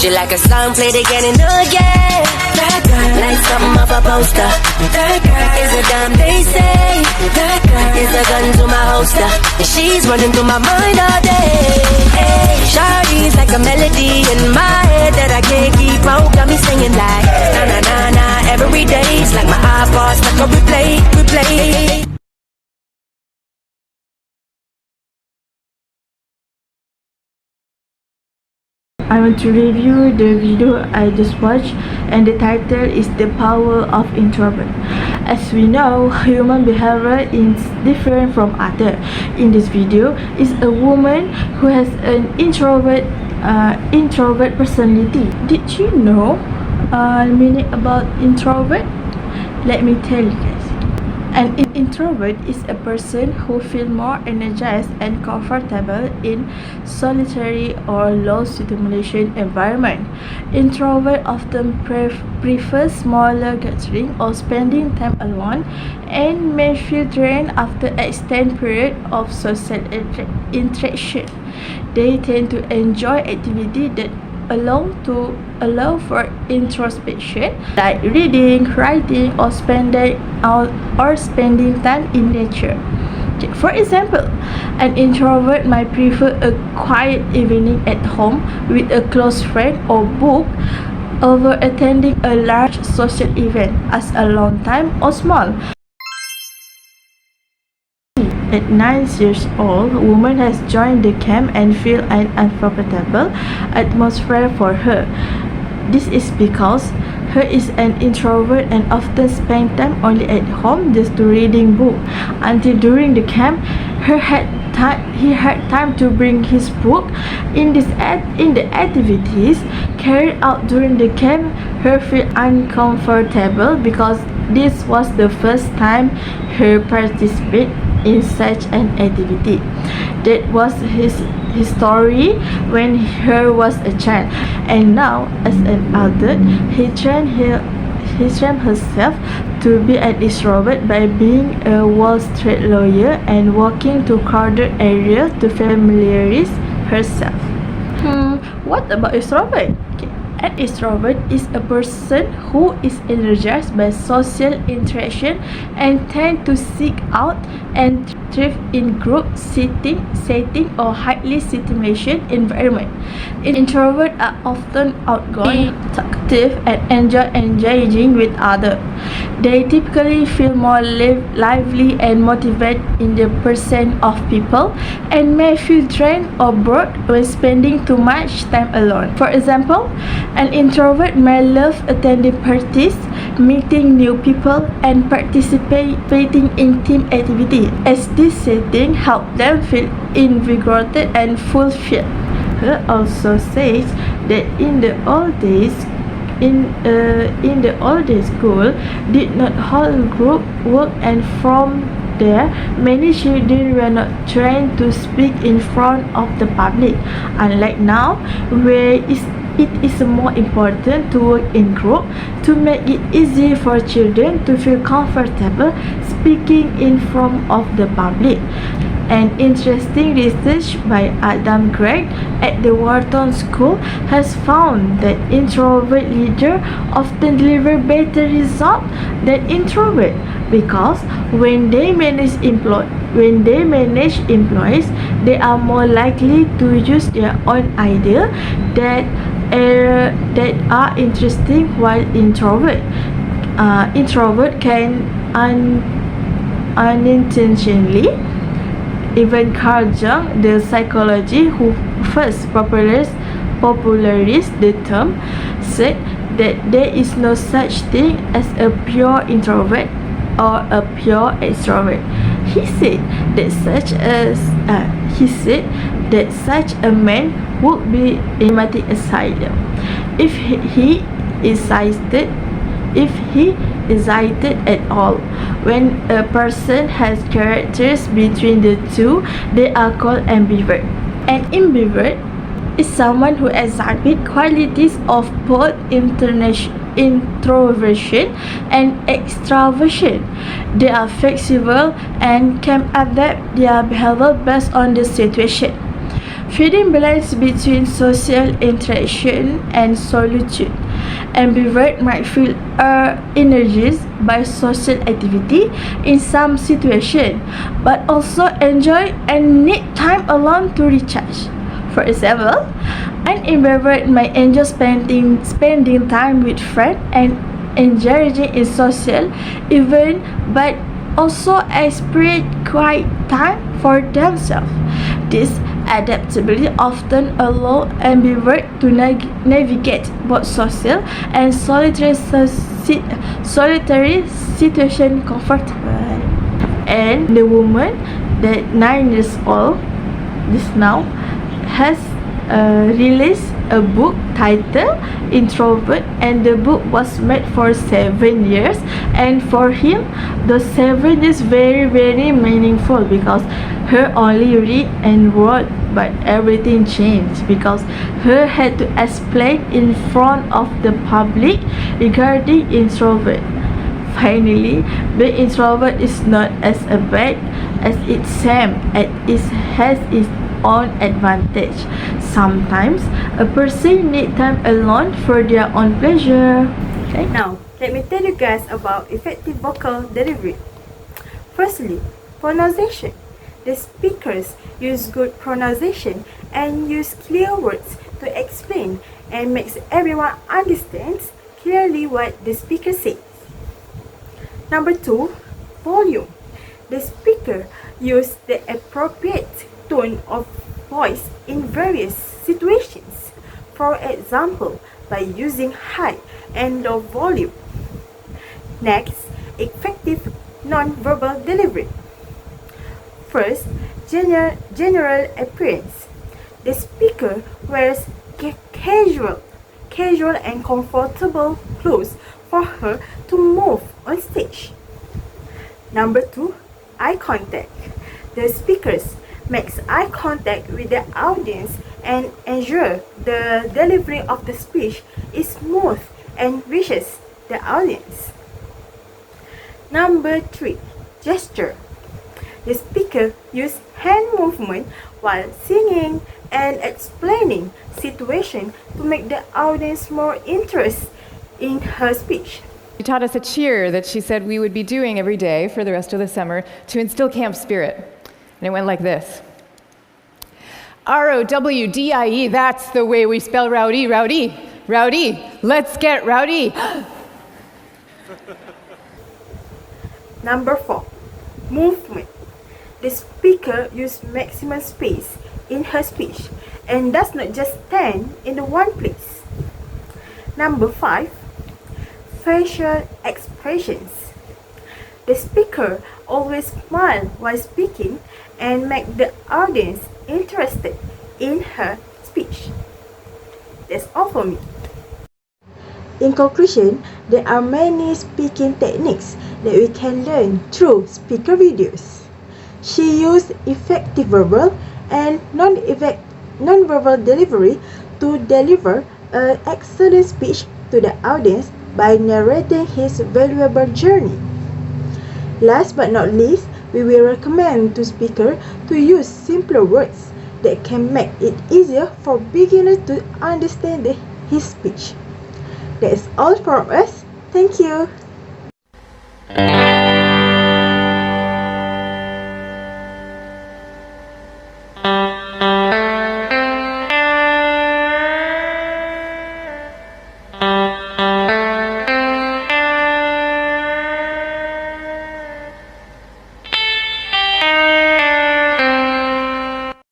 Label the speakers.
Speaker 1: She like a song played again and again. That girl, like something off a poster. That girl is a damn they say. That girl is a gun to my holster. And she's running through my mind all day. Hey, Shawty's like a melody in my head that I can't keep out. Got me singing like na na na na every day. It's like my iPod's like a replay.
Speaker 2: I want to review the video I just watched, and the title is The Power of Introvert. As we know, human behavior is different from other. In this video is a woman who has an introvert personality. Did you know meaning about introvert? Let me tell you guys. An introvert is a person who feels more energized and comfortable in solitary or low stimulation environment. Introvert often prefer smaller gatherings or spending time alone, and may feel drained after extended period of social interaction. They tend to enjoy activities that allow for introspection, like reading, writing, or spending time in nature. For example, an introvert might prefer a quiet evening at home with a close friend or book over attending a large social event, as a long time or small. At 9 years old, a woman has joined the camp and feel an uncomfortable atmosphere for her. This is because her is an introvert and often spends time only at home just to reading book. Until during the camp, he had time to bring his book. In the activities carried out during the camp, her feel uncomfortable because this was the first time her participate in such an activity. That was his story when he was a child, and now as an adult, he trained herself to be an extrovert by being a Wall Street lawyer and walking to crowded areas to familiarize herself. What about extrovert? An extrovert is a person who is energized by social interaction and tend to seek out and thrive in group setting or highly stimulated environment. Introverts are often outgoing, talkative, and enjoy engaging with others. They typically feel more lively and motivated in the presence of people, and may feel drained or bored when spending too much time alone. For example, an introvert may love attending parties, meeting new people, and participating in team activities, as this setting helps them feel invigorated and fulfilled. He also says that in the old days, school did not hold group work, and from there, many children were not trained to speak in front of the public. Unlike now, where it is more important to work in group to make it easy for children to feel comfortable speaking in front of the public. An interesting research by Adam Gregg at the Wharton School has found that introvert leaders often deliver better results than introvert, because when they manage employees, they are more likely to use their own ideas that are interesting, while introvert can unintentionally. Even Carl Jung, the psychologist who first popularized the term, said that there is no such thing as a pure introvert or a pure extrovert. He said that such a man would be in dramatic asylum if he excited at all. When a person has characters between the two, they are called ambivert. An ambivert is someone who exhibits qualities of both introversion and extraversion. They are flexible and can adapt their behavior based on the situation. Finding balance between social interaction and solitude. Ambivert might feel energized by social activity in some situations, but also enjoy and need time alone to recharge. For example, an ambivert might enjoy spending time with friends and engaging in social events, but also experience quiet time for themselves. This adaptability often allows ambiverts to navigate both social and solitary situations comfortably. And the woman that 9 years old, this now, has released a book titled Introvert, and the book was made for 7 years, and for him the 7 years very meaningful because her only read and wrote, but everything changed because her had to explain in front of the public regarding introvert. Finally, being introvert is not as bad as it seems, and it has its own advantage. Sometimes a person needs time alone for their own pleasure. Okay.
Speaker 3: Now, let me tell you guys about effective vocal delivery. Firstly, pronunciation. The speakers use good pronunciation and use clear words to explain and makes everyone understands clearly what the speaker says. Number 2, volume. The speaker use the appropriate tone of voice in various situations. For example, by using high and low volume. Next, effective non-verbal delivery. First, general appearance. The speaker wears casual and comfortable clothes for her to move on stage. Number 2, eye contact. The speakers makes eye contact with the audience and ensure the delivery of the speech is smooth and reaches the audience. Number 3, gesture. The speaker uses hand movement while singing and explaining situation to make the audience more interested in her speech.
Speaker 4: She taught us a cheer that she said we would be doing every day for the rest of the summer to instill camp spirit. And it went like this. R-O-W-D-I-E, that's the way we spell rowdy, rowdy, rowdy. Let's get rowdy.
Speaker 3: Number 4, movement. The speaker uses maximum space in her speech and does not just stand in the one place. Number 5, facial expressions. The speaker always smiles while speaking and make the audience interested in her speech. That's all for me.
Speaker 5: In conclusion, there are many speaking techniques that we can learn through speaker videos. She used effective verbal and non-verbal delivery to deliver an excellent speech to the audience by narrating his valuable journey. Last but not least, we will recommend to speakers to use simpler words that can make it easier for beginners to understand his speech. That's all from us. Thank you.